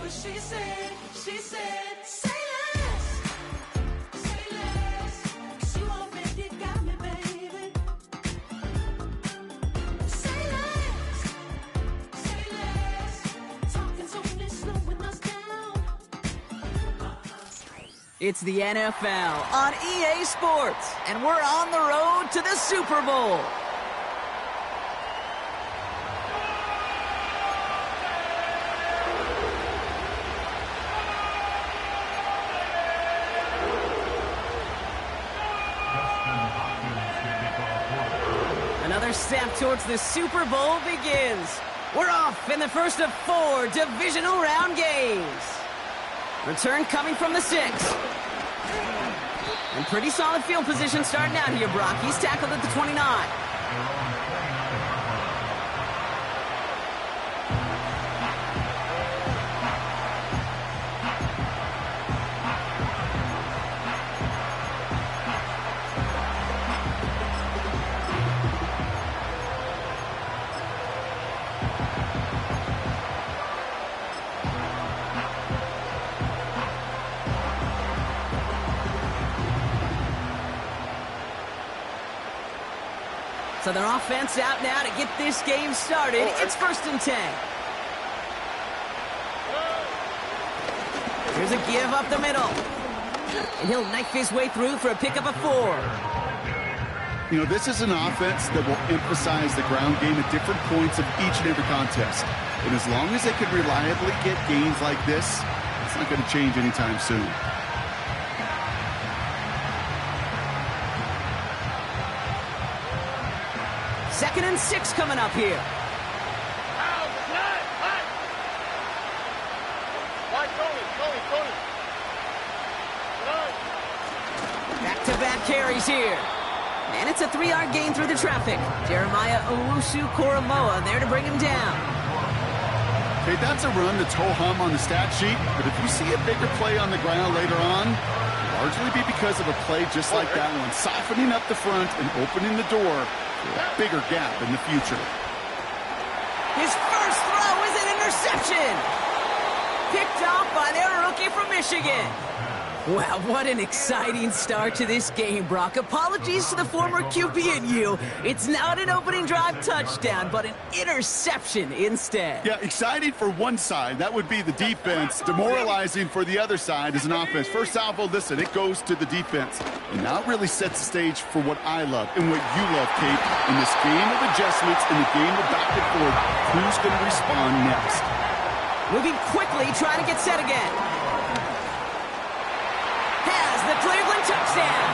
She said, say less, 'cause you already got me, baby. Say less, talking's only slowing us down. It's the NFL on EA Sports, and we're on the road to the Super Bowl. Another step towards the Super Bowl begins. We're off in the first of 4 divisional round games. Return coming from the 6. And pretty solid field position starting out here, Brock. He's tackled at the 29. So their offense out now to get this game started. It's 1st and 10. Here's a give up the middle. And he'll knife his way through for a pickup of 4. You know, this is an offense that will emphasize the ground game at different points of each and every contest. And as long as they can reliably get gains like this, it's not going to change anytime soon. Second and 6 coming up here. Back-to-back carries here. And it's a 3-yard gain through the traffic. Jeremiah Owusu-Koramoah there to bring him down. Okay, that's a run that's ho-hum on the stat sheet, but if you see a bigger play on the ground later on, it'll largely be because of a play just like that one, softening up the front and opening the door for a bigger gap in the future. His first throw is an interception. Picked off by their rookie from Michigan. Wow, what an exciting start to this game, Brock. Apologies to the former QB and you. It's not an opening drive touchdown, but an interception instead. Yeah, exciting for one side. That would be the defense. Demoralizing for the other side as an offense. First salvo, listen, it goes to the defense. And now it really sets the stage for what I love and what you love, Kate. In this game of adjustments, in the game of back and forth, who's going to respond next? Moving quickly, trying to get set again. The Cleveland touchdown.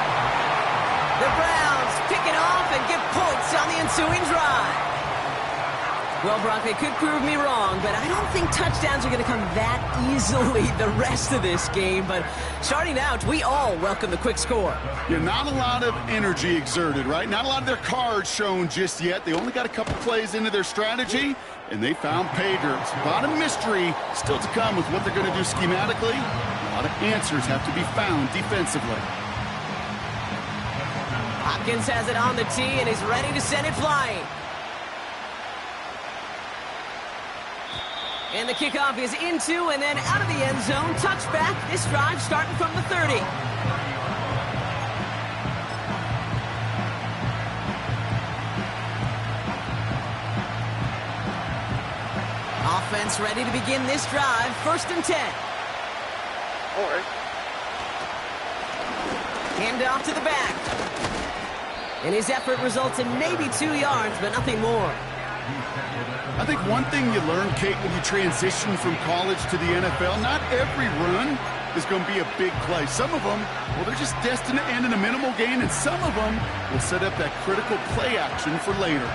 The Browns pick it off and get points on the ensuing drive. Well, Brock, they could prove me wrong, but I don't think touchdowns are going to come that easily the rest of this game. But starting out, we all welcome the quick score. Yeah, not a lot of energy exerted, right? Not a lot of their cards shown just yet. They only got a couple plays into their strategy, and they found pay dirt. A lot of mystery still to come with what they're going to do schematically. A lot of answers have to be found defensively. Hopkins has it on the tee and is ready to send it flying. And the kickoff is into and then out of the end zone. Touchback. This drive starting from the 30. Offense ready to begin this drive. 1st and 10. All right. Hand off to the back. And his effort results in maybe 2 yards, but nothing more. I think one thing you learn, Kate, when you transition from college to the NFL, not every run is going to be a big play. Some of them, well, they're just destined to end in a minimal gain, and some of them will set up that critical play action for later.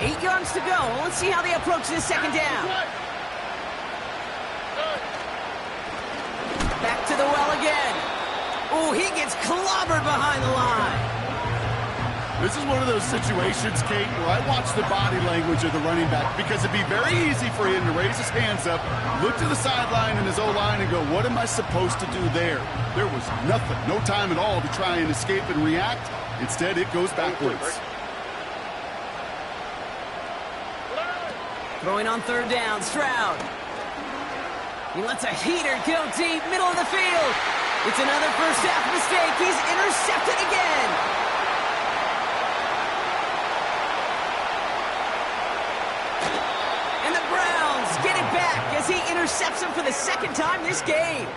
8 yards to go. Let's see how they approach this second down. Back to the well again. Oh, he gets clobbered behind the line. This is one of those situations, Kate, where I watch the body language of the running back because it'd be very easy for him to raise his hands up, look to the sideline in his O-line and go, what am I supposed to do there? There was nothing, no time at all to try and escape and react. Instead, it goes backwards. Throwing on third down, Stroud. He lets a heater go deep, middle of the field. It's another first half mistake. He's intercepted again. And the Browns get it back as he intercepts him for the second time this game.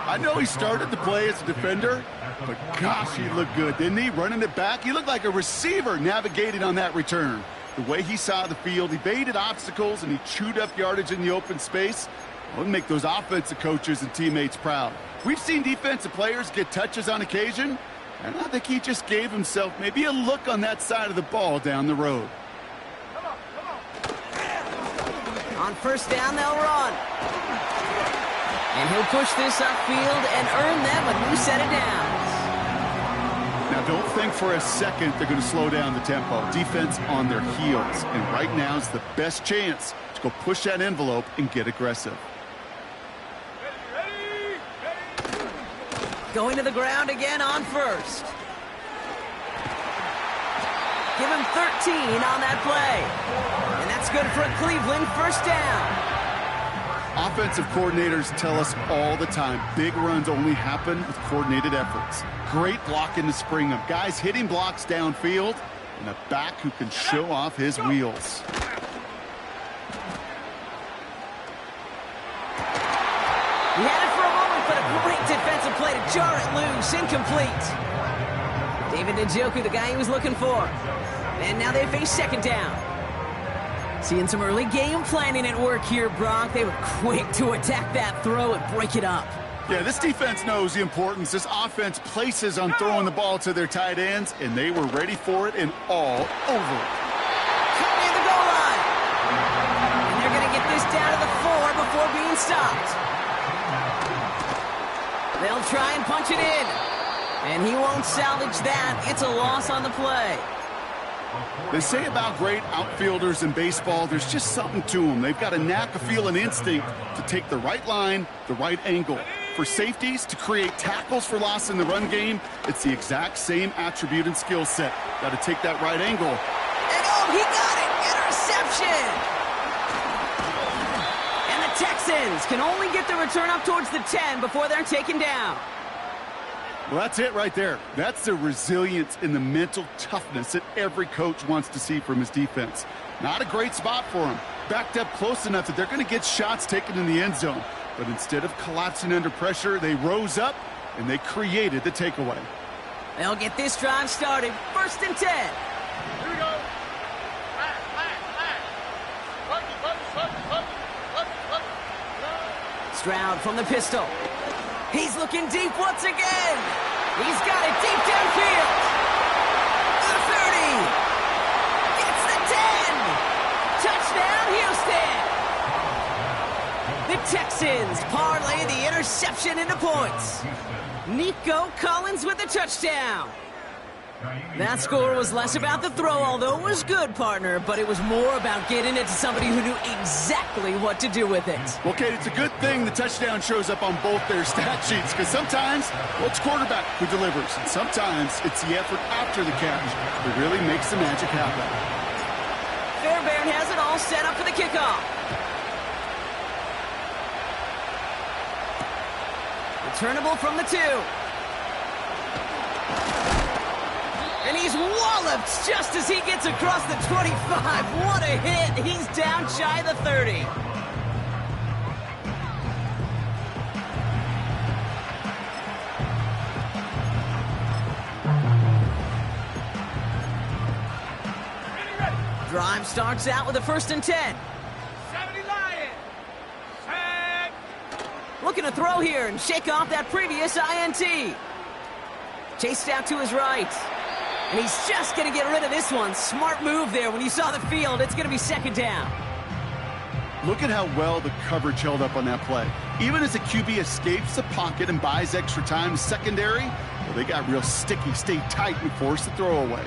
I know he started to play as a defender, but gosh, he looked good, didn't he? Running it back, he looked like a receiver navigating on that return. The way he saw the field, he baited obstacles, and he chewed up yardage in the open space. It would make those offensive coaches and teammates proud. We've seen defensive players get touches on occasion, and I think he just gave himself maybe a look on that side of the ball down the road. On first down, they'll run. And he'll push this upfield and earn them a new set of downs. Now, don't think for a second they're going to slow down the tempo. Defense on their heels. And right now is the best chance to go push that envelope and get aggressive. Going to the ground again on first. Give him 13 on that play. And that's good for a Cleveland first down. Offensive coordinators tell us all the time, big runs only happen with coordinated efforts. Great blocking to spring them. Guys hitting blocks downfield, and a back who can show off his wheels. He had it for a moment, but a great defensive play to jar it loose. Incomplete. David Njoku, the guy he was looking for. And now they face second down. Seeing some early game planning at work here, Brock. They were quick to attack that throw and break it up. Yeah, this defense knows the importance this offense places on throwing the ball to their tight ends, and they were ready for it and all over it. Cut near the goal line. And they're going to get this down to the 4 before being stopped. They'll try and punch it in. And he won't salvage that. It's a loss on the play. They say about great outfielders in baseball, there's just something to them. They've got a knack, a feel, an instinct to take the right line, the right angle. For safeties, to create tackles for loss in the run game, it's the exact same attribute and skill set. Got to take that right angle. And oh, he got it! Interception! And the Texans can only get the return up towards the 10 before they're taken down. Well, that's it right there. That's the resilience and the mental toughness that every coach wants to see from his defense. Not a great spot for him. Backed up close enough that they're going to get shots taken in the end zone. But instead of collapsing under pressure, they rose up and they created the takeaway. They'll get this drive started. First and 10. Here we go. Stroud from the pistol. He's looking deep once again. He's got it deep downfield. The 30. Gets the 10. Touchdown, Houston. The Texans parlay the interception into points. Nico Collins with the touchdown. That score was less about the throw, although it was good, partner, but it was more about getting it to somebody who knew exactly what to do with it. Well, Kate, it's a good thing the touchdown shows up on both their stat sheets, because sometimes, well, it's quarterback who delivers, and sometimes it's the effort after the catch that really makes the magic happen. Fairbairn has it all set up for the kickoff. Returnable from the 2. And he's walloped just as he gets across the 25. What a hit. He's down shy of the 30. Drive starts out with a first and 10. 70 Lions. Set. Looking to throw here and shake off that previous INT. Chased out to his right. And he's just going to get rid of this one. Smart move there. When you saw the field, it's going to be second down. Look at how well the coverage held up on that play. Even as the QB escapes the pocket and buys extra time secondary, well, they got real sticky, stayed tight, and forced the throw away.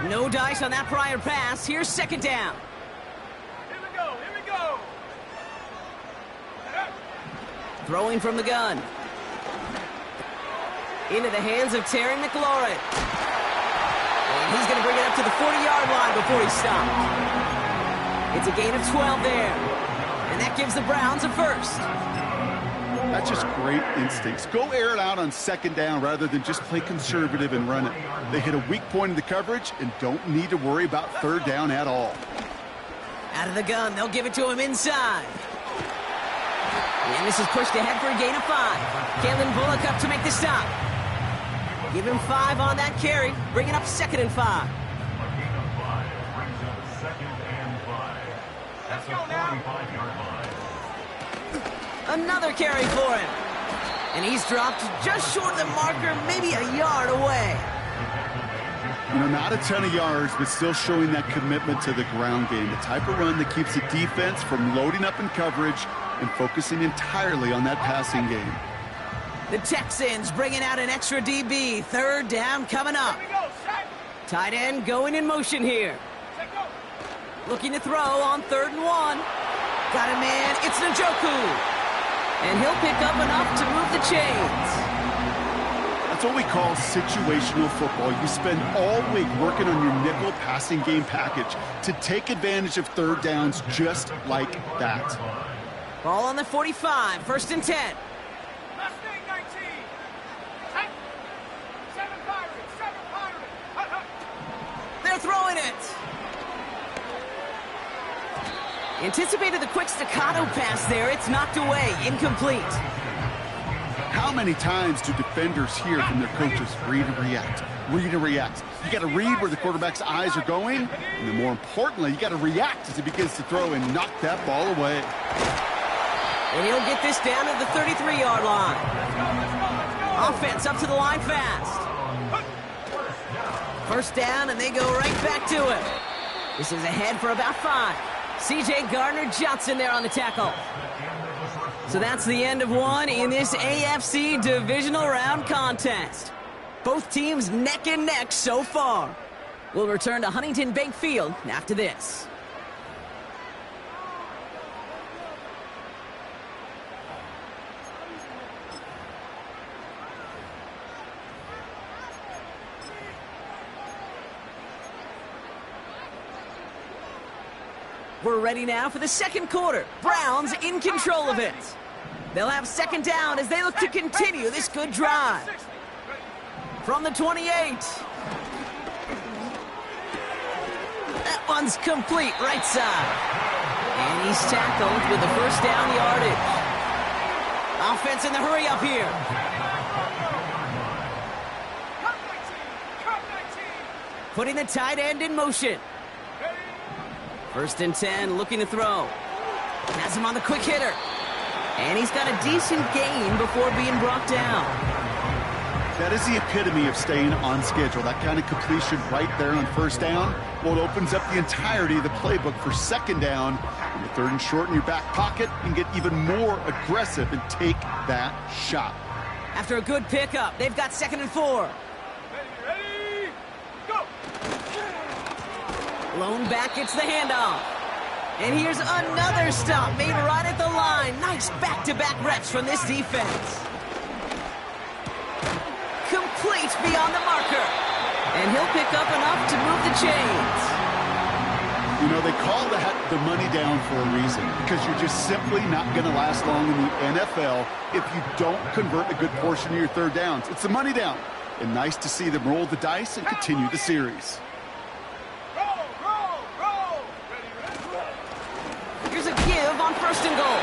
No dice on that prior pass. Here's second down. Here we go. Here we go. Throwing from the gun. Into the hands of Terry McLaurin. And he's going to bring it up to the 40-yard line before he's stopped. It's a gain of 12 there. And that gives the Browns a first. That's just great instincts. Go air it out on second down rather than just play conservative and run it. They hit a weak point in the coverage and don't need to worry about third down at all. Out of the gun, they'll give it to him inside. And this is pushed ahead for a gain of 5. Kalen Bullock up to make the stop. Give him 5 on that carry, bringing up 2nd and 5. Let's go now. Another carry for him. And he's dropped just short of the marker, maybe a yard away. You know, not a ton of yards, but still showing that commitment to the ground game. The type of run that keeps the defense from loading up in coverage and focusing entirely on that passing game. The Texans bringing out an extra DB. Third down coming up. Here we go, set. Tight end going in motion here. Set, go. Looking to throw on 3rd and 1. Got a man. It's Njoku. And he'll pick up enough to move the chains. That's what we call situational football. You spend all week working on your nickel passing game package to take advantage of third downs just like that. Ball on the 45. 1st and 10. Mustang 19. Set. 7 Pirates. 7 Pirates. Hut, hut. They're throwing it. Anticipated the quick staccato pass there. It's knocked away. Incomplete. How many times do defenders hear from their coaches, read and react, read and react? You got to read where the quarterback's eyes are going, and then more importantly, you got to react as he begins to throw and knock that ball away. And he'll get this down to the 33-yard line. Offense up to the line fast. 1st down, and they go right back to him. This is ahead for about 5. C.J. Gardner-Johnson there on the tackle. So that's the end of one in this AFC divisional round contest. Both teams neck and neck so far. We'll return to Huntington Bank Field after this. We're ready now for the 2nd quarter. Browns in control of it. They'll have 2nd down as they look to continue this good drive. From the 28. That one's complete right side. And he's tackled with the 1st down yardage. Offense in the hurry up here. Putting the tight end in motion. 1st and 10, looking to throw. Has him on the quick hitter. And he's got a decent gain before being brought down. That is the epitome of staying on schedule. That kind of completion right there on 1st down. Well, it opens up the entirety of the playbook for 2nd down. And the 3rd and short in your back pocket and get even more aggressive and take that shot. After a good pickup, they've got 2nd and 4. Ready, go. Lone back gets the handoff. And here's another stop made right at the line. Nice back-to-back reps from this defense. Complete beyond the marker. And he'll pick up enough to move the chains. You know, they call that the money down for a reason, because you're just simply not going to last long in the NFL if you don't convert a good portion of your 3rd downs. It's the money down. And nice to see them roll the dice and continue the series. Here's a give on 1st and goal.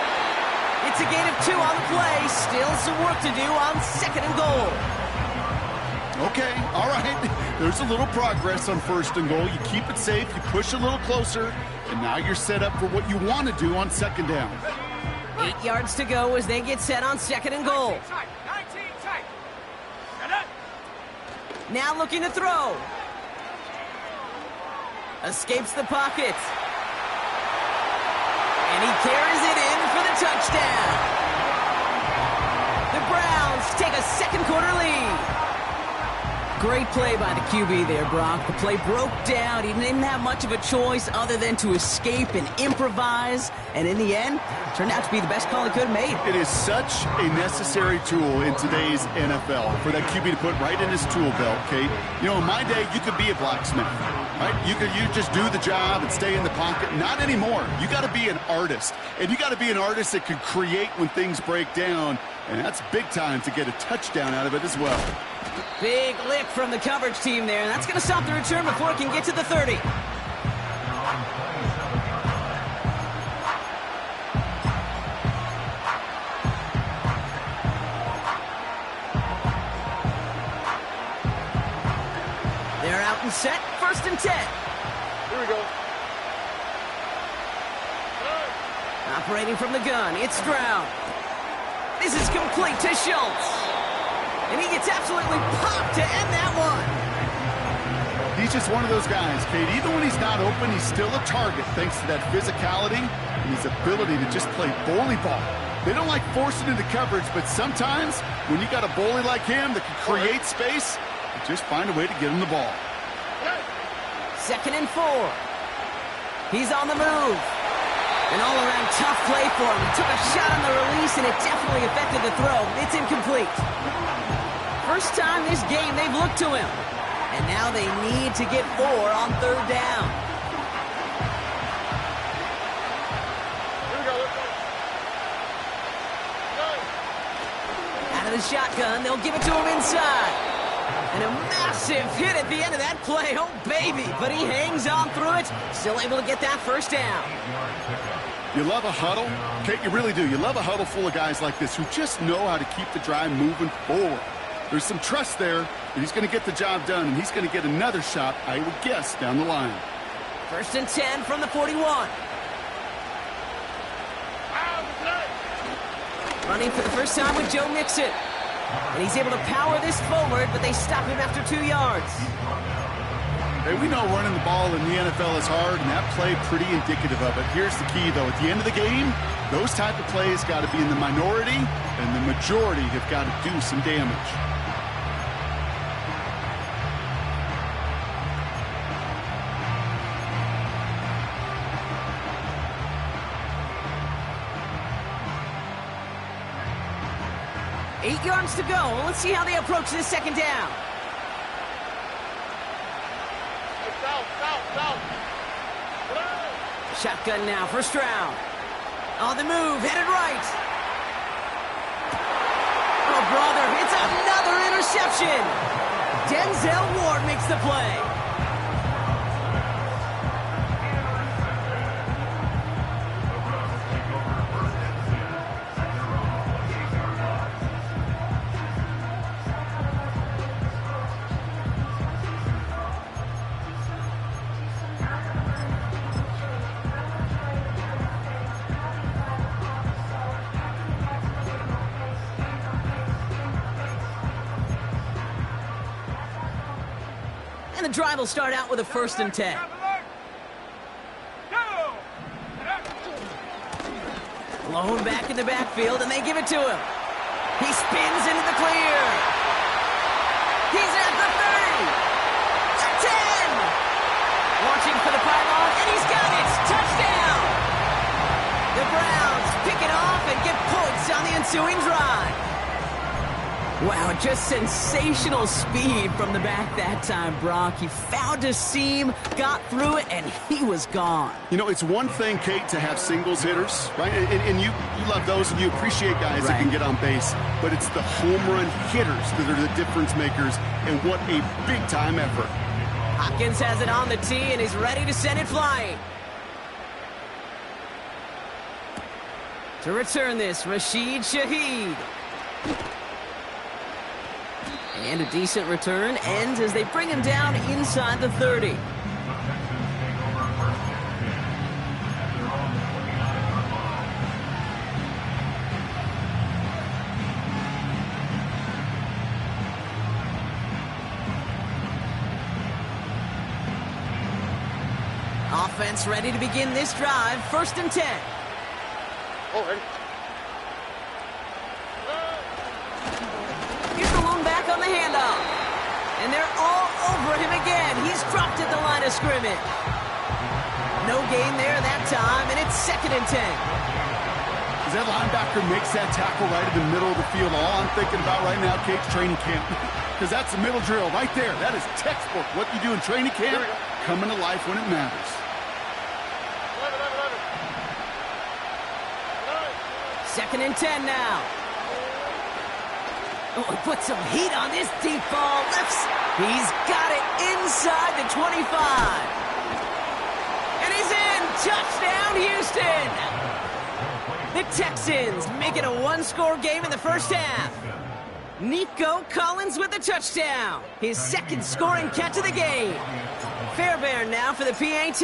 It's a gain of 2 on the play. Still some work to do on 2nd and goal. Okay, all right. There's a little progress on 1st and goal. You keep it safe, you push a little closer, and now you're set up for what you want to do on 2nd down. 8 yards to go as they get set on 2nd and goal. 19 tight. Get it. Now looking to throw. Escapes the pocket. And he carries it in for the touchdown. The Browns take a 2nd quarter lead. Great play by the QB there, Brock. The play broke down. He didn't have much of a choice other than to escape and improvise. And in the end, turned out to be the best call he could have made. It is such a necessary tool in today's NFL for that QB to put right in his tool belt, Kate. You know, in my day, you could be a blacksmith. Right? You just do the job and stay in the pocket. Not anymore. You got to be an artist. And you got to be an artist that can create when things break down. And that's big time to get a touchdown out of it as well. Big lick from the coverage team there. And that's going to stop the return before it can get to the 30. They're out and set. 1st and 10. Here we go. Operating from the gun, it's Stroud. This is complete to Schultz. And he gets absolutely popped to end that one. He's just one of those guys, Kate. Even when he's not open, he's still a target thanks to that physicality and his ability to just play bully ball. They don't like forcing into coverage, but sometimes when you got a bully like him that can create space, you just find a way to get him the ball. 2nd and 4. He's on the move. An all-around tough play for him. He took a shot on the release, and it definitely affected the throw. It's incomplete. First time this game they've looked to him. And now they need to get 4 on 3rd down. Here we go. Let's go. Out of the shotgun, they'll give it to him inside. And a massive hit at the end of that play. Oh, baby. But he hangs on through it. Still able to get that 1st down. You love a huddle? Kate, you really do. You love a huddle full of guys like this who just know how to keep the drive moving forward. There's some trust there that he's going to get the job done, and he's going to get another shot, I would guess, down the line. 1st and 10 from the 41. Running for the first time with Joe Mixon. And he's able to power this forward, but they stop him after 2 yards. Hey, we know running the ball in the NFL is hard, and that play pretty indicative of it. Here's the key, though. At the end of the game, those type of plays got to be in the minority, and the majority have got to do some damage. Eight yards to go. Let's see how they approach this 2nd down. Shotgun now for Stroud. On the move, headed right. Oh, brother, it's another interception. Denzel Ward makes the play. And the drive will start out with a 1st and 10. Blown back in the backfield, and they give it to him. He spins into the clear. He's at the 30. The 10. Launching for the pylon, and he's got it. Touchdown. The Browns pick it off and get points on the ensuing drive. Wow, just sensational speed from the back that time, Brock. He found a seam, got through it, and he was gone. You know, it's one thing, Kate, to have singles hitters, right? And you love those, and you appreciate guys that can get on base. But it's the home run hitters that are the difference makers, and what a big-time effort. Hopkins has it on the tee, and he's ready to send it flying. To return this, Rashid Shaheed. And a decent return ends as they bring him down inside the 30. Offense ready to begin this drive. 1st and 10. Oh, ready. Here's the lone back on the handoff. And they're all over him again. He's dropped at the line of scrimmage. No gain there that time, and it's 2nd and 10. As that linebacker makes that tackle right in the middle of the field, all I'm thinking about right now, Kate's training camp. Because that's the middle drill right there. That is textbook. What you do in training camp coming to life when it matters. 2nd and 10 now. Oh, he put some heat on this deep ball. Lifts. He's got it inside the 25. And he's in. Touchdown, Houston. The Texans make it a one-score game in the first half. Nico Collins with the touchdown. His 2nd scoring catch of the game. Fairbairn now for the PAT.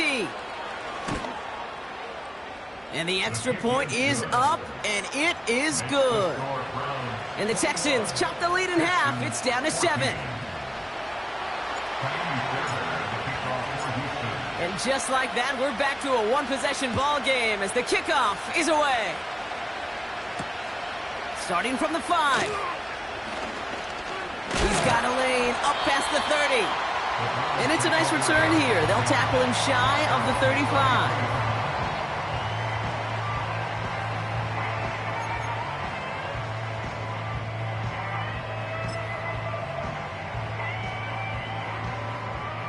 And the extra point is up, and it is good. And the Texans chop the lead in half. It's down to 7. And just like that, we're back to a one-possession ball game as the kickoff is away. Starting from the 5. He's got a lane up past the 30. And it's a nice return here. They'll tackle him shy of the 35.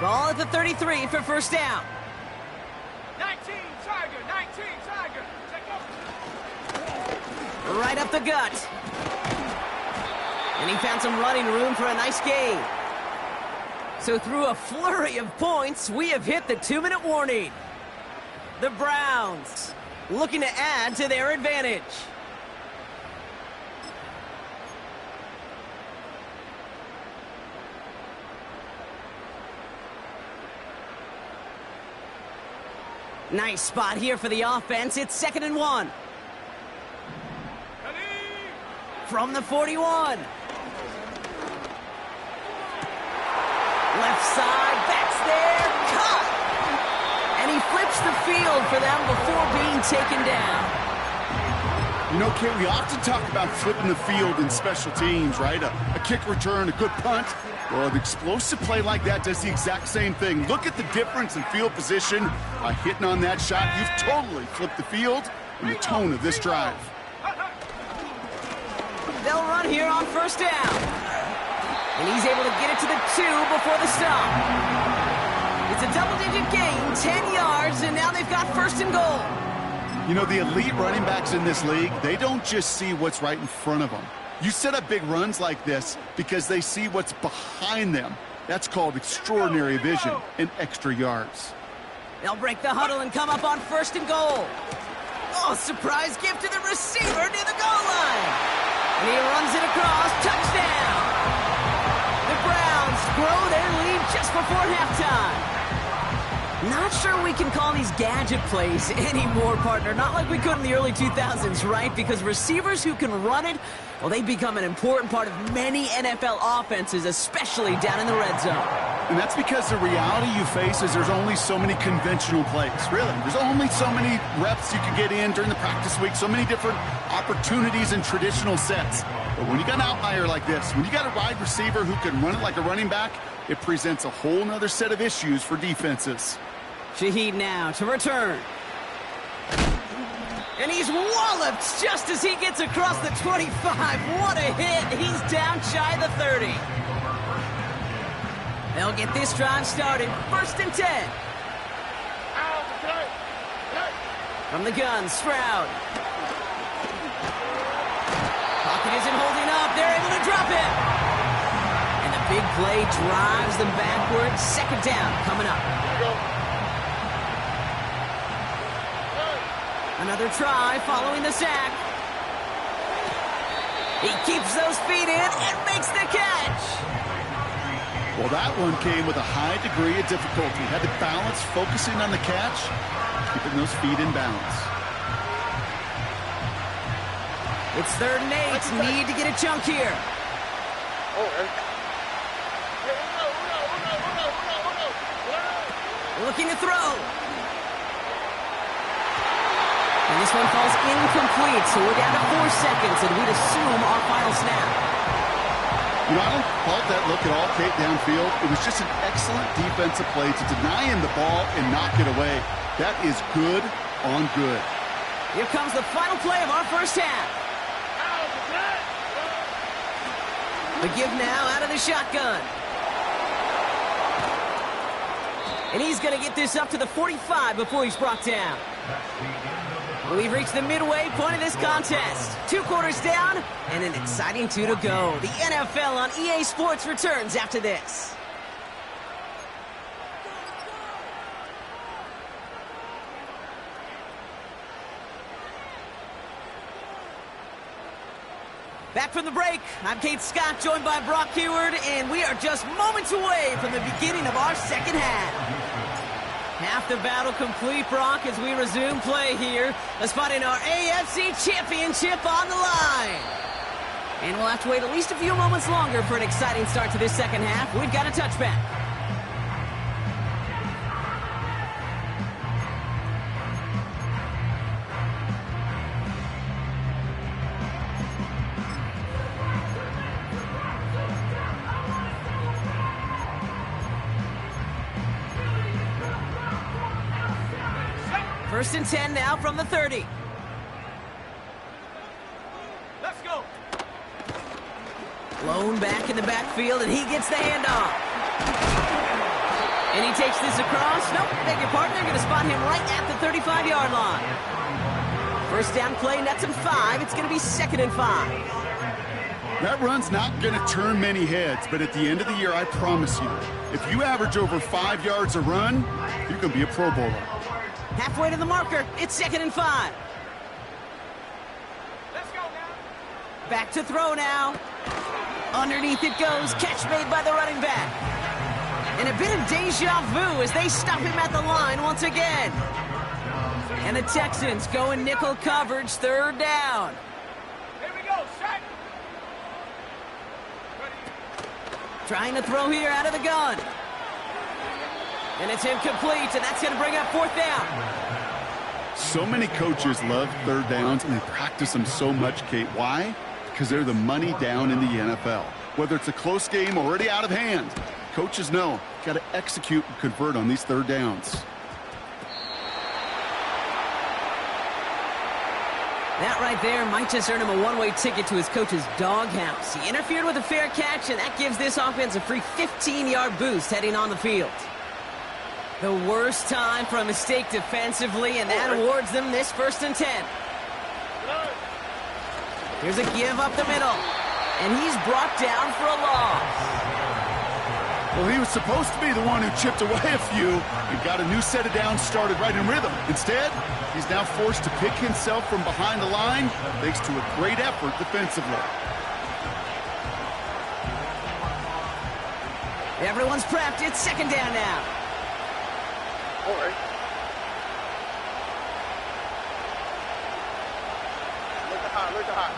Ball at the 33 for first down. 19 Tiger, 19 Tiger. Take over. Right up the gut. And he found some running room for a nice gain. So through a flurry of points, we have hit the 2-minute warning. The Browns looking to add to their advantage. Nice spot here for the offense. It's 2nd and 1. From the 41. Left side, backs there, cut! And he flips the field for them before being taken down. You know, Kate, we often talk about flipping the field in special teams, right? A kick return, a good punt. Well, an explosive play like that does the exact same thing. Look at the difference in field position by hitting on that shot. You've totally flipped the field and the tone of this drive. They'll run here on first down. And he's able to get it to the 2 before the stop. It's a double-digit gain, 10 yards, and now they've got 1st and goal. You know, the elite running backs in this league, they don't just see what's right in front of them. You set up big runs like this because they see what's behind them. That's called extraordinary vision and extra yards. They'll break the huddle and come up on 1st and goal. Oh, surprise gift to the receiver near the goal line. And he runs it across, touchdown. The Browns grow their lead just before halftime. Not sure we can call these gadget plays anymore, partner. Not like we could in the early 2000s, right? Because receivers who can run it, well, they become an important part of many NFL offenses, especially down in the red zone. And that's because the reality you face is there's only so many conventional plays, really. There's only so many reps you can get in during the practice week, so many different opportunities and traditional sets. But when you got an outlier like this, when you got a wide receiver who can run it like a running back, it presents a whole nother set of issues for defenses. Shaheed now to return. And he's walloped just as he gets across the 25. What a hit. He's down shy of the 30. They'll get this drive started. 1st and 10. From the gun, Stroud. Pocket isn't holding up. They're able to drop it. And the big play drives them backwards. 2nd down coming up. Another try following the sack. He keeps those feet in and makes the catch. Well, that one came with a high degree of difficulty. Had to balance focusing on the catch, keeping those feet in balance. It's 3rd and 8. Need to get a chunk here. Looking to throw. And this one falls incomplete, so we're down to 4 seconds, and we'd assume our final snap. You know, I don't fault that look at all, Kate, downfield. It was just an excellent defensive play to deny him the ball and knock it away. That is good on good. Here comes the final play of our first half. The give now out of the shotgun. And he's going to get this up to the 45 before he's brought down. We've reached the midway point of this contest. 2 quarters down and an exciting 2 to go. The NFL on EA Sports returns after this. Back from the break, I'm Kate Scott, joined by Brock Huard, and we are just moments away from the beginning of our second half. Half the battle complete, Brock, as we resume play here. A spot in our AFC Championship on the line. And we'll have to wait at least a few moments longer for an exciting start to this second half. We've got a touchback. First and 10 now from the 30. Let's go. Blown back in the backfield, and he gets the handoff. And he takes this across. Nope, beg your pardon. They're going to spot him right at the 35-yard line. First down play, nets him 5. It's going to be 2nd and 5. That run's not going to turn many heads, but at the end of the year, I promise you, if you average over 5 yards a run, you're going to be a Pro Bowler. Halfway to the marker. It's 2nd and 5. Let's go now. Back to throw now. Underneath it goes. Catch made by the running back. And a bit of deja vu as they stop him at the line once again. And the Texans go in nickel coverage, 3rd down. Here we go. Set. Trying to throw here out of the gun. And it's incomplete, and that's going to bring up 4th down. So many coaches love 3rd downs, and they practice them so much, Kate. Why? Because they're the money down in the NFL. Whether it's a close game already out of hand, coaches know got to execute and convert on these 3rd downs. That right there might just earn him a one-way ticket to his coach's doghouse. He interfered with a fair catch, and that gives this offense a free 15-yard boost heading on the field. The worst time for a mistake defensively, and that awards them this 1st and 10. Here's a give up the middle, and he's brought down for a loss. Well, he was supposed to be the one who chipped away a few and got a new set of downs started right in rhythm. Instead, he's now forced to pick himself from behind the line thanks to a great effort defensively. Everyone's prepped. It's 2nd down now. All right. Look at high.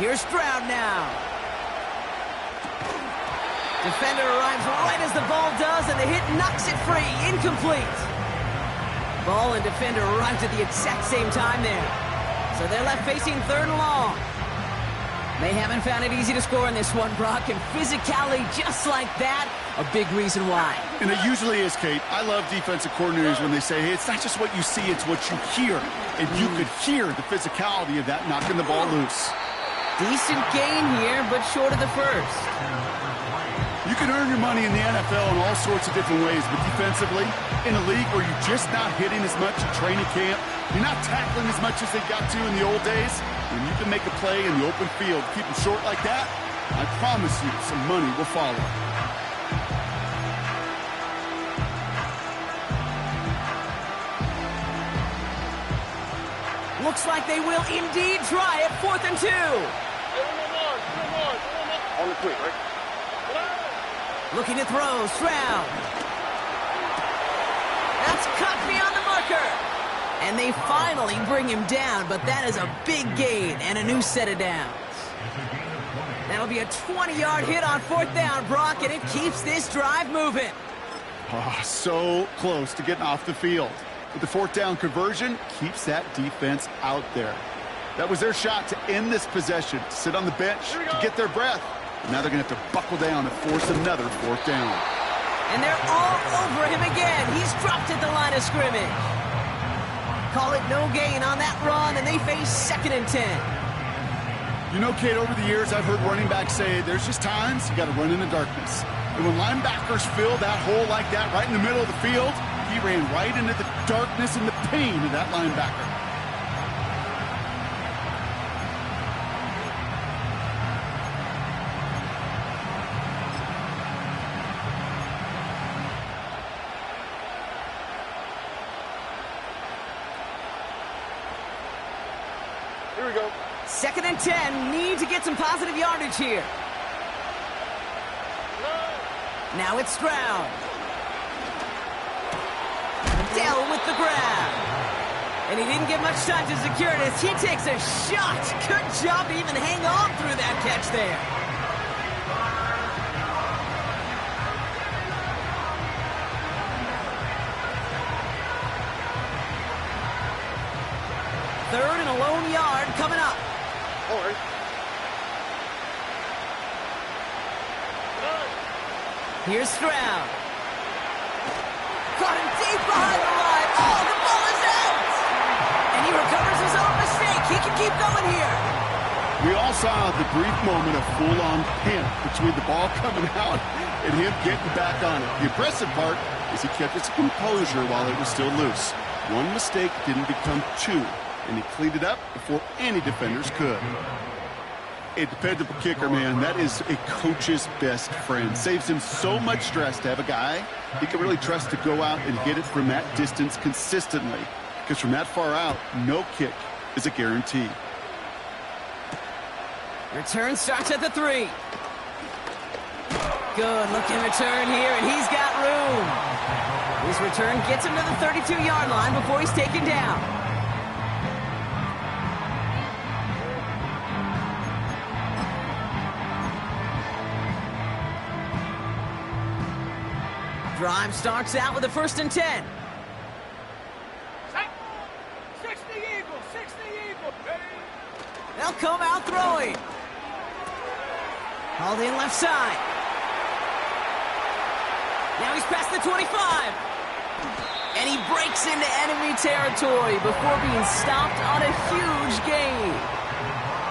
Here's Stroud now. Defender arrives right as the ball does, and the hit knocks it free. Incomplete. Ball and defender arrived at the exact same time there. So they're left facing 3rd and long. They haven't found it easy to score in this one, Brock, and physicality just like that, a big reason why. And it usually is, Kate. I love defensive coordinators when they say, hey, it's not just what you see, it's what you hear. And you could hear the physicality of that knocking the ball loose. Decent gain here, but short of the first. You can earn your money in the NFL in all sorts of different ways, but defensively, in a league where you're just not hitting as much at training camp, you're not tackling as much as they got to in the old days, when you can make a play in the open field, keep them short like that, I promise you some money will follow. Looks like they will indeed try it. 4th and 2. On the quick, right? Looking to throw. Stroud. That's cut beyond the marker. And they finally bring him down, but that is a big gain and a new set of downs. That'll be a 20-yard hit on 4th down, Brock, and it keeps this drive moving. Oh, so close to getting off the field. But the 4th down conversion keeps that defense out there. That was their shot to end this possession, to sit on the bench, to get their breath. Now they're going to have to buckle down and force another 4th down. And they're all over him again. He's dropped at the line of scrimmage. Call it no gain on that run, and they face 2nd and 10. You know, Kate, over the years, I've heard running backs say there's just times you got to run in the darkness. And when linebackers fill that hole like that right in the middle of the field, he ran right into the darkness and the pain of that linebacker. Here we go. 2nd and 10. Need to get some positive yardage here. Now it's Stroud. Dell with the grab. And he didn't get much time to secure it as he takes a shot. Good job to even hang on through that catch there. Third and a lone yard coming up. All right. Here's Stroud. Caught him deep behind the line. Oh, the ball is out! And he recovers his own mistake. He can keep going here. We all saw the brief moment of full-on panic between the ball coming out and him getting back on it. The impressive part is he kept his composure while it was still loose. One mistake didn't become two, and he cleaned it up before any defenders could. A dependable kicker, man, that is a coach's best friend. Saves him so much stress to have a guy he can really trust to go out and hit it from that distance consistently. Because from that far out, no kick is a guarantee. Return starts at the 3. Good looking return here, and he's got room. His return gets him to the 32-yard line before he's taken down. Drive starts out with a 1st and 10. Set. 60 Eagles. 60 Eagles. Ready? They'll come out throwing. Hauled in left side. Now he's past the 25. And he breaks into enemy territory before being stopped on a huge gain.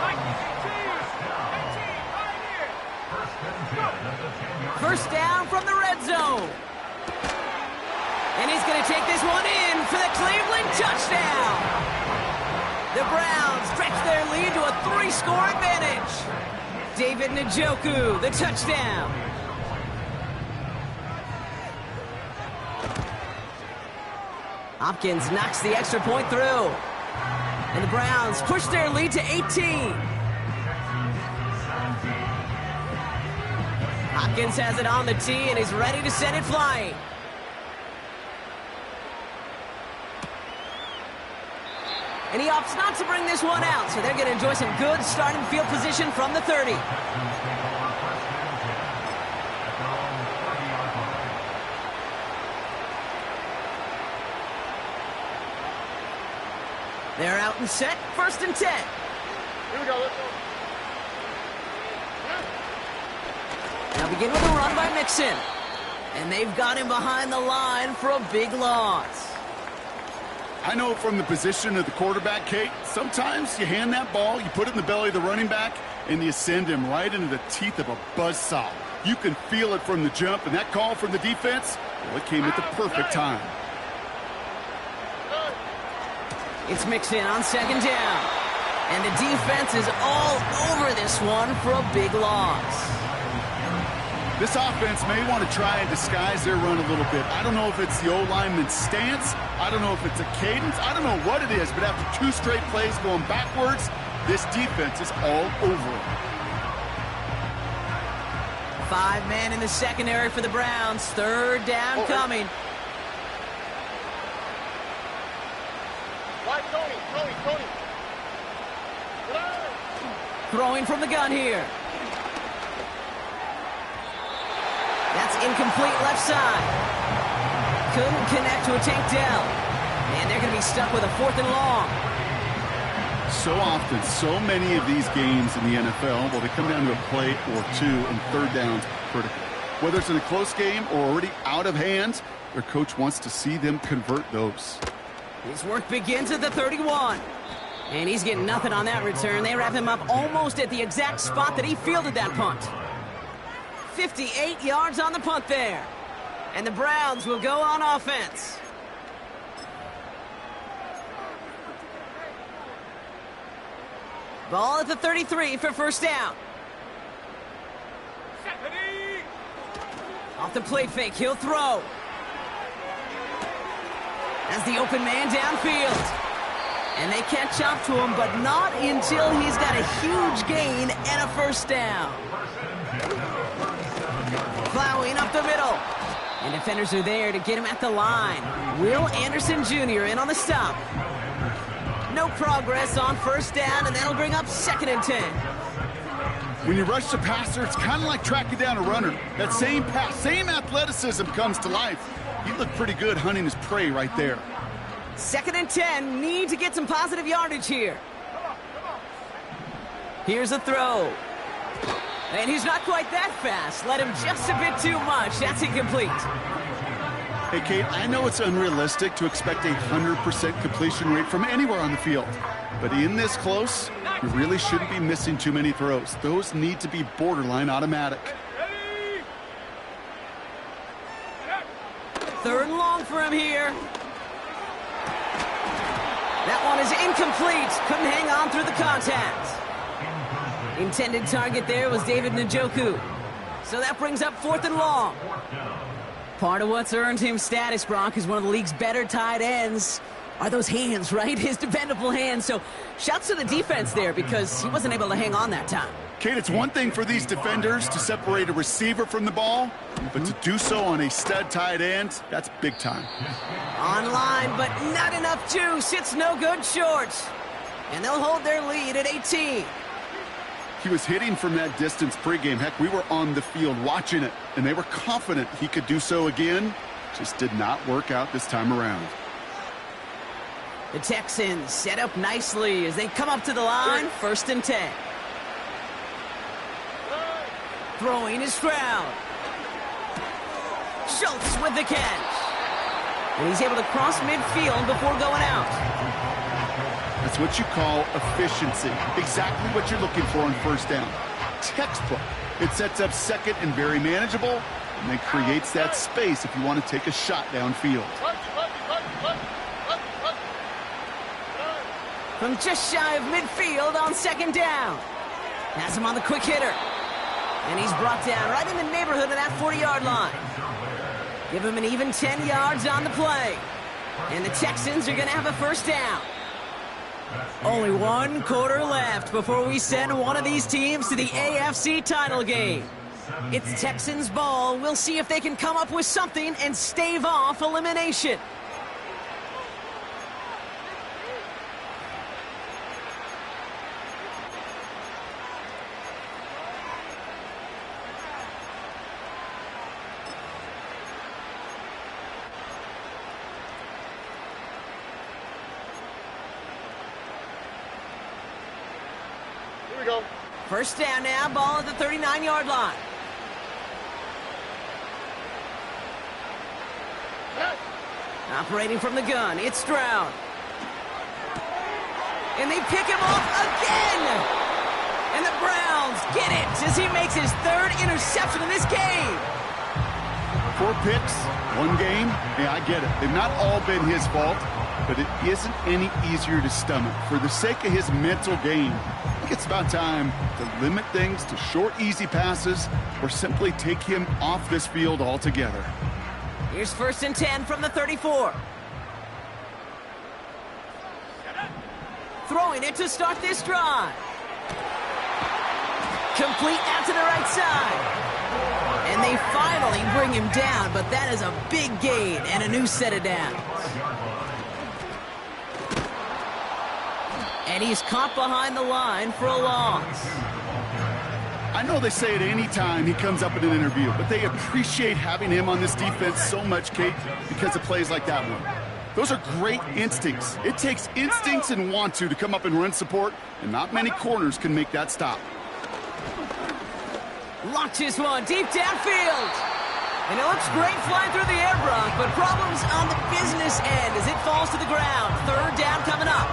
18, right here. Go. 1st down from the red zone. And he's going to take this one in for the Cleveland touchdown. The Browns stretch their lead to a 3-score advantage. David Njoku, the touchdown. Hopkins knocks the extra point through. And the Browns push their lead to 18. Hopkins has it on the tee and he's ready to send it flying. And he opts not to bring this one out, so they're going to enjoy some good starting field position from the 30. They're out and set, 1st and 10. Here we go. Let's go. Now begin with a run by Mixon. And they've got him behind the line for a big loss. I know from the position of the quarterback, Kate, sometimes you hand that ball, you put it in the belly of the running back, and you send him right into the teeth of a buzzsaw. You can feel it from the jump, and that call from the defense, well, it came at the perfect time. It's Mixon on 2nd down. And the defense is all over this one for a big loss. This offense may want to try and disguise their run a little bit. I don't know if it's the O-lineman's stance. I don't know if it's a cadence. I don't know what it is, but after 2 straight plays going backwards, this defense is all over it. 5 men in the secondary for the Browns. 3rd down coming. Right, Tony. Throwing from the gun here. That's incomplete left side. Couldn't connect to a Tank Dell. And they're going to be stuck with a 4th and long. So often, so many of these games in the NFL, well, they come down to a play or 2, and 3rd downs critical. Whether it's in a close game or already out of hand, their coach wants to see them convert those. His work begins at the 31. And he's getting nothing on that return. They wrap him up almost at the exact spot that he fielded that punt. 58 yards on the punt there. And the Browns will go on offense. Ball at the 33 for first down. Off the play fake, he'll throw. As the open man downfield. And they catch up to him, but not until he's got a huge gain and a first down. Plowing up the middle. And defenders are there to get him at the line. Will Anderson Jr. in on the stop. No progress on first down, and that'll bring up 2nd and 10. When you rush the passer, it's kind of like tracking down a runner. That same pass, same athleticism comes to life. He looked pretty good hunting his prey right there. 2nd and 10, need to get some positive yardage here. Here's a throw. And he's not quite that fast. Let him just a bit too much. That's incomplete. Hey, Kate, I know it's unrealistic to expect a 100% completion rate from anywhere on the field. But in this close, you really shouldn't be missing too many throws. Those need to be borderline automatic. 3rd and long for him here. That one is incomplete. Couldn't hang on through the contact. Intended target there was David Njoku. So that brings up 4th and long. Part of what's earned him status, Brock, is one of the league's better tight ends. Are those hands, right? His dependable hands. So shouts to the defense there because he wasn't able to hang on that time. Kate, it's one thing for these defenders to separate a receiver from the ball, but to do so on a stud tight end, that's big time. Online, but not enough juice. It's no good short. And they'll hold their lead at 18. He was hitting from that distance pregame. Heck, we were on the field watching it, and they were confident he could do so again. Just did not work out this time around. The Texans set up nicely as they come up to the line. 1st and 10. Throwing is Stroud. Schultz with the catch. And he's able to cross midfield before going out. That's what you call efficiency. Exactly what you're looking for on first down. Textbook. It sets up 2nd and very manageable, and it creates that space if you want to take a shot downfield. From just shy of midfield on 2nd down. Has him on the quick hitter. And he's brought down right in the neighborhood of that 40-yard line. Give him an even 10 yards on the play. And the Texans are going to have a first down. Only 1 quarter left before we send one of these teams to the AFC title game. It's Texans ball. We'll see if they can come up with something and stave off elimination. Here we go. First down now, ball at the 39-yard line. Operating from the gun, it's Stroud. And they pick him off again! And the Browns get it as he makes his 3rd interception in this game. 4 picks, 1 game. Hey, I get it. They've not all been his fault, but it isn't any easier to stomach. For the sake of his mental game, I think it's about time to limit things to short, easy passes or simply take him off this field altogether. Here's 1st and 10 from the 34. Throwing it to start this drive. Complete out to the right side. And they finally bring him down, but that is a big gain and a new set of downs. And he's caught behind the line for a loss. I know they say it any time he comes up in an interview, but they appreciate having him on this defense so much, Kate, because of plays like that one. Those are great instincts. It takes instincts and want to come up and run support, and not many corners can make that stop. Launches one deep downfield. And it looks great flying through the air, Brock, but problems on the business end as it falls to the ground. 3rd down coming up.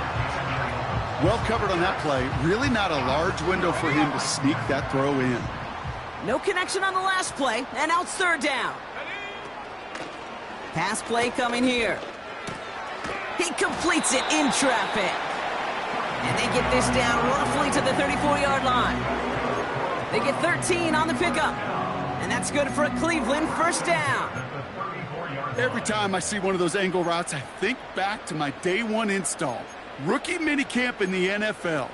Well covered on that play. Really not a large window for him to sneak that throw in. No connection on the last play, and now it's third down. Pass play coming here. He completes it in traffic. And they get this down roughly to the 34-yard line. They get 13 on the pickup. And that's good for a Cleveland first down. Every time I see one of those angle routes, I think back to my day one install. Rookie minicamp in the NFL.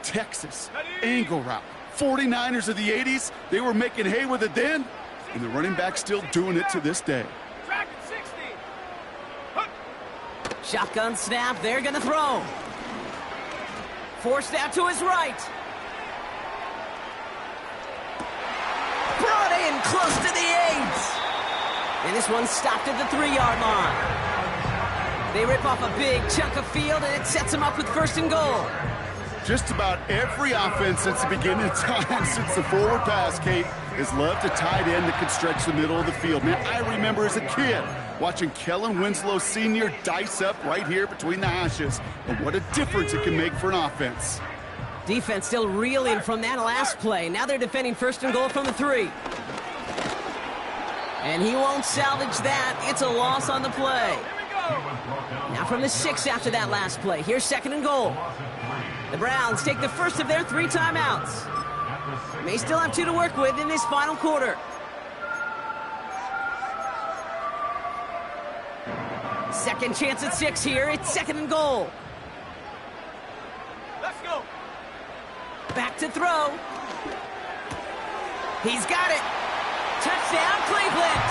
Texas, angle route. 49ers of the 80s, they were making hay with it then, and the running back's still doing it to this day. Track at 60. Shotgun snap, they're gonna throw. Forced out to his right. Brought in close to the 8. And this one stopped at the 3-yard line. They rip off a big chunk of field, and it sets them up with first and goal. Just about every offense since the beginning of time, since the forward pass, Kate, has loved a tight end that could stretch the middle of the field. Man, I remember as a kid watching Kellen Winslow Sr. dice up right here between the hashes. And what a difference it can make for an offense. Defense still reeling from that last play. Now they're defending first and goal from the 3. And he won't salvage that. It's a loss on the play. Now from the 6 after that last play. Here's second and goal. The Browns take the first of their 3 timeouts. May still have 2 to work with in this final quarter. Second chance at 6 here. It's second and goal. Let's go. Back to throw. He's got it. Touchdown, Cleveland.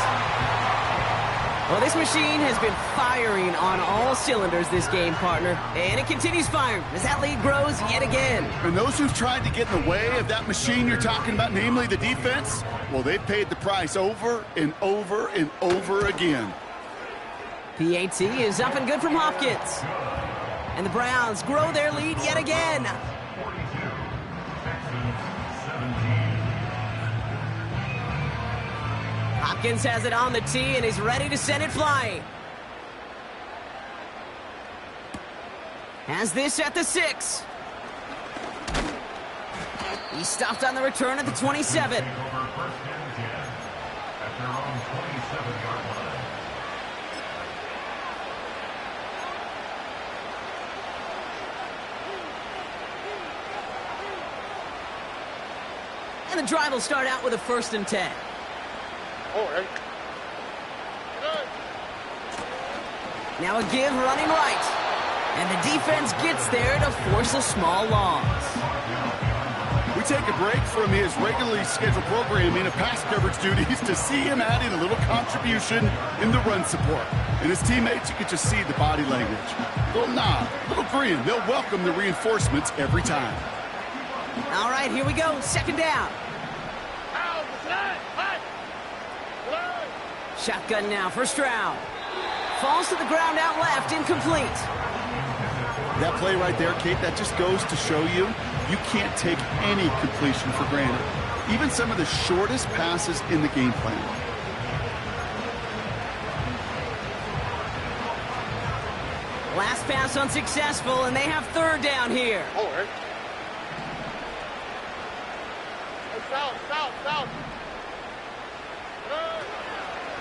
Well, this machine has been firing on all cylinders this game, partner. And it continues firing as that lead grows yet again. And those who've tried to get in the way of that machine you're talking about, namely the defense, well, they've paid the price over and over and over again. PAT is up and good from Hopkins. And the Browns grow their lead yet again. Hopkins has it on the tee and is ready to send it flying. Has this at the 6. He stopped on the return at the 27. And the drive will start out with a 1st and 10. All right. Now a give running right. And the defense gets there to force a small loss. We take a break from his regularly scheduled programming of pass coverage duties to see him adding a little contribution in the run support. And his teammates, you can just see the body language. Little nod, little grin. They'll welcome the reinforcements every time. All right, here we go. Second down. Shotgun now for Stroud. Falls to the ground out left, incomplete. That play right there, Kate, that just goes to show you, you can't take any completion for granted. Even some of the shortest passes in the game plan. Last pass unsuccessful, and they have third down here. All right. South.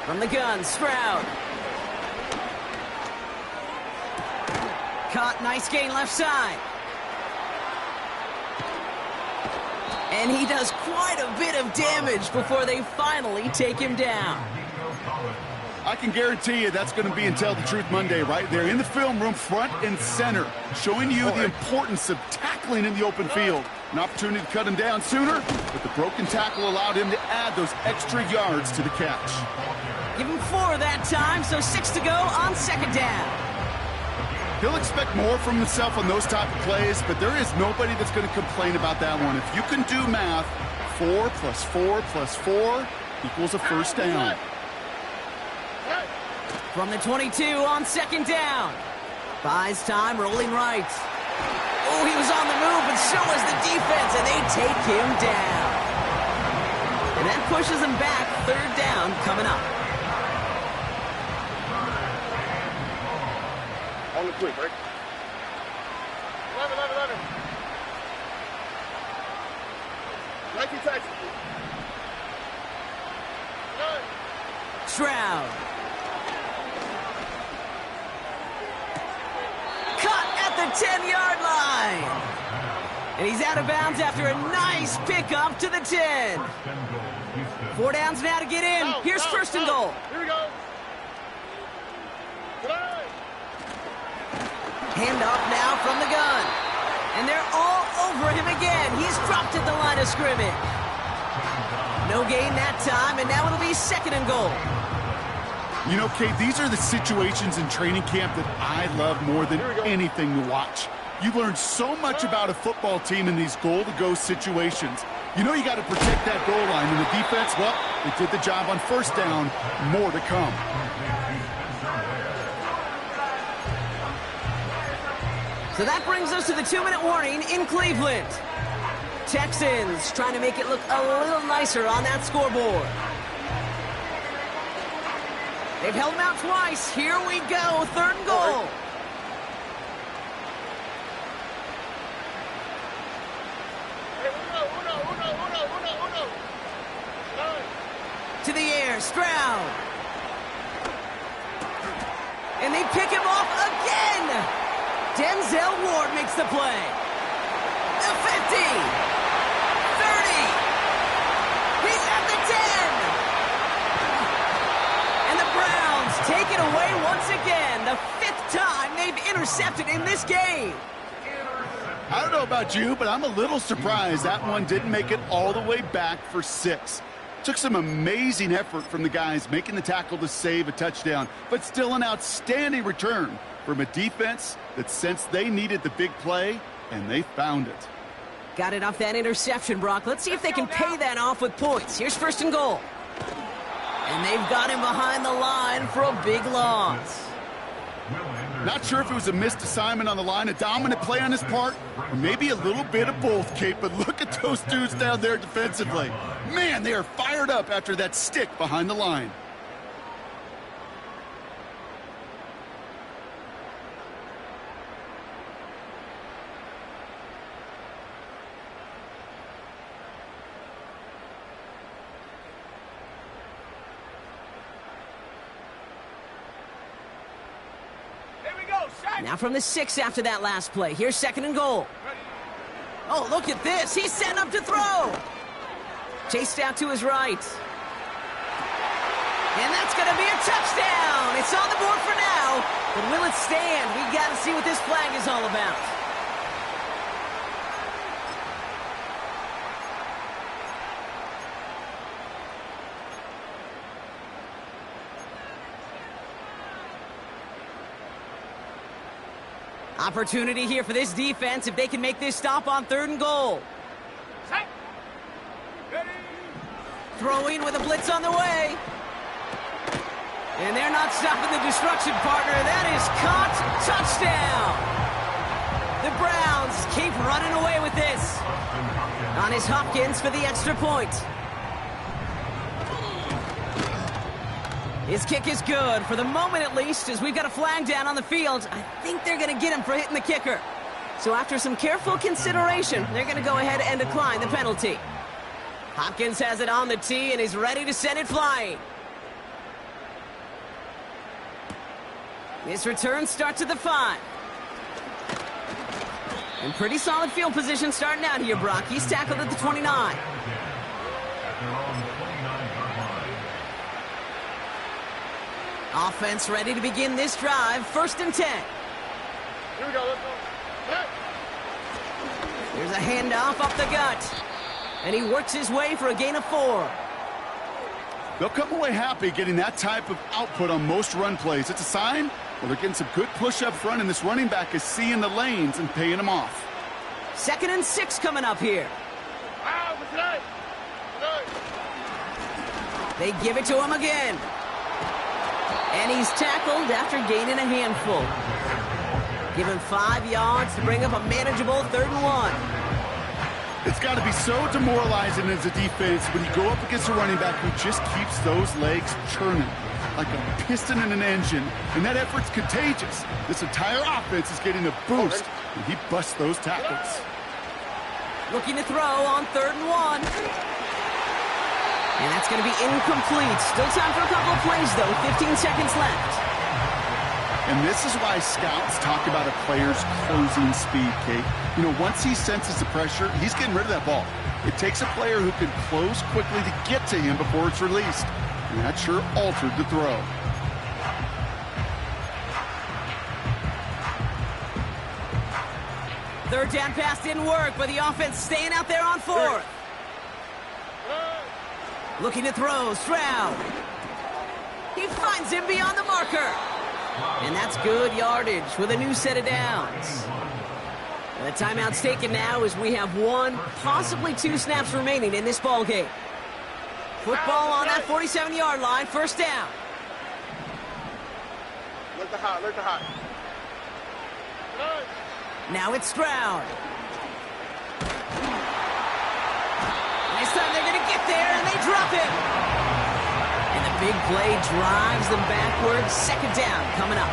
From the gun, Stroud. Caught, nice gain left side. And he does quite a bit of damage before they finally take him down. I can guarantee you that's going to be in Tell the Truth Monday right there in the film room, front and center, showing you the importance of tackling in the open field. An opportunity to cut him down sooner, but the broken tackle allowed him to add those extra yards to the catch. Give him 4 that time, so 6 to go on second down. He'll expect more from himself on those type of plays, but there is nobody that's going to complain about that one. If you can do math, 4 plus 4 plus 4 equals a first down. From the 22 on second down. Buys time, rolling right. Oh, he was on the move, but so was the defense, and they take him down. And that pushes him back. Third down coming up. On the quick, right? 11. 19 Texas. Stroud. Cut at the 10-yard line. And he's out of bounds after a nice pickup to the 10. 4 downs now to get in. Here's first and goal. Here we go. Hand off now from the gun. And they're all over him again. He's dropped at the line of scrimmage. No gain that time, and now it'll be second and goal. You know, Kate, these are the situations in training camp that I love more than anything to watch. You learn so much about a football team in these goal-to-go situations. You know you got to protect that goal line, and the defense, well, they did the job on first down. More to come. So that brings us to the 2-minute warning in Cleveland. Texans trying to make it look a little nicer on that scoreboard. They've held them out twice. Here we go, third and goal. To the air, Stroud. And they pick him off again. Denzel Ward makes the play. The 50. 30. He's at the 10. And the Browns take it away once again. The 5th time they've intercepted in this game. I don't know about you, but I'm a little surprised that one didn't make it all the way back for 6. Took some amazing effort from the guys making the tackle to save a touchdown, but still an outstanding return from a defense that sensed they needed the big play, and they found it. Got it off that interception, Brock. Let's see if they can pay that off with points. Here's first and goal. And they've got him behind the line for a big loss. Not sure if it was a missed assignment on the line, a dominant play on his part, or maybe a little bit of both, Kate, but look at those dudes down there defensively. Man, they are fired up after that stick behind the line. Now from the 6 after that last play. Here's second and goal. Oh, look at this. He's setting up to throw. Chased out to his right. And that's going to be a touchdown. It's on the board for now. But will it stand? We got to see what this flag is all about. Opportunity here for this defense if they can make this stop on third and goal. Set. Ready. Throwing with a blitz on the way. And they're not stopping the destruction, partner. That is caught. Touchdown. The Browns keep running away with this. On his Hopkins for the extra point. His kick is good, for the moment at least, as we've got a flag down on the field. I think they're going to get him for hitting the kicker. So after some careful consideration, they're going to go ahead and decline the penalty. Hopkins has it on the tee and is ready to send it flying. His return starts at the 5. And pretty solid field position starting out here, Brock. He's tackled at the 29. Offense ready to begin this drive. First and 10. Here we go. Let's go. Hey. Here's a handoff up the gut. And he works his way for a gain of 4. They'll come away happy getting that type of output on most run plays. It's a sign, well, they're getting some good push up front, and this running back is seeing the lanes and paying them off. Second and 6 coming up here. What's that? They give it to him again. And he's tackled after gaining a handful. Give him 5 yards to bring up a manageable 3rd and 1. It's got to be so demoralizing as a defense when you go up against a running back who just keeps those legs churning like a piston in an engine, and that effort's contagious. This entire offense is getting a boost, and he busts those tackles. Looking to throw on 3rd and 1. And that's going to be incomplete. Still time for a couple of plays, though. 15 seconds left. And this is why scouts talk about a player's closing speed, Kate. You know, once he senses the pressure, he's getting rid of that ball. It takes a player who can close quickly to get to him before it's released. And that sure altered the throw. Third down pass didn't work, but the offense staying out there on fourth. Looking to throw, Stroud. He finds him beyond the marker. And that's good yardage with a new set of downs. The timeout's taken now as we have 1, possibly 2 snaps remaining in this ball game. Football on that 47-yard line, first down. Look the hot, look the hot. Now it's Stroud. This time they're going to get there, and they drop him. And the big play drives them backwards. Second down coming up.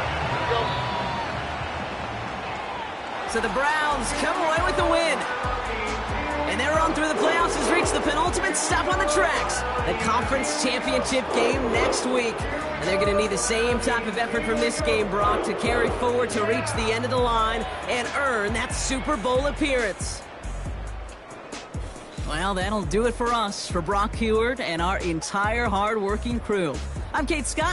So the Browns come away with the win. And their run through the playoffs has reached the penultimate stop on the tracks. The conference championship game next week. And they're going to need the same type of effort from this game, Brock, to carry forward to reach the end of the line and earn that Super Bowl appearance. Well, that'll do it for us, for Brock Huard and our entire hard-working crew. I'm Kate Scott.